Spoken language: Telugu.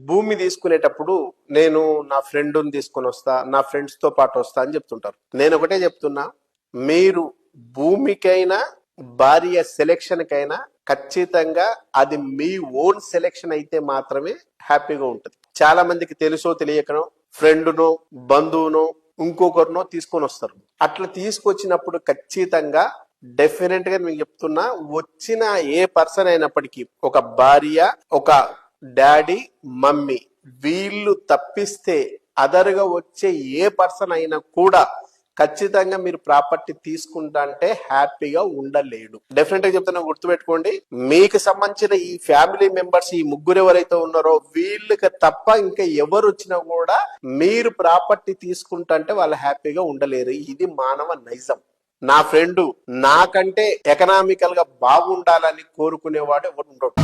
భూమి తీసుకునేటప్పుడు నేను నా ఫ్రెండ్ని తీసుకొని వస్తా, నా ఫ్రెండ్స్ తో పాటు వస్తా అని చెప్తుంటారు. నేను ఒకటే చెప్తున్నా, మీరు భూమికైనా భార్య సెలెక్షన్ కైనా ఖచ్చితంగా అది మీ ఓన్ సెలెక్షన్ అయితే మాత్రమే హ్యాపీగా ఉంటుంది. చాలా మందికి తెలుసో తెలియకనో ఫ్రెండ్నో బంధువునో ఇంకొకరినో తీసుకొని వస్తారు. అట్లా తీసుకొచ్చినప్పుడు ఖచ్చితంగా డెఫినెట్ గా నేను చెప్తున్నా, వచ్చిన ఏ పర్సన్ అయినప్పటికీ ఒక భార్య, ఒక డాడీ, మమ్మీ వీళ్ళు తప్పిస్తే అదర్గా వచ్చే ఏ పర్సన్ అయినా కూడా ఖచ్చితంగా మీరు ప్రాపర్టీ తీసుకుంటా అంటే హ్యాపీగా ఉండలేడు. డెఫినెట్ గా చెప్తున్నా, గుర్తుపెట్టుకోండి. మీకు సంబంధించిన ఈ ఫ్యామిలీ మెంబర్స్, ఈ ముగ్గురు ఎవరైతే ఉన్నారో వీళ్ళకి తప్ప ఇంకా ఎవరు వచ్చినా కూడా మీరు ప్రాపర్టీ తీసుకుంటా అంటే వాళ్ళు హ్యాపీగా ఉండలేరు. ఇది మానవ నైజం. నా ఫ్రెండ్ నాకంటే ఎకనామికల్ గా బాగుండాలని కోరుకునేవాడు ఎవరు ఉండడు.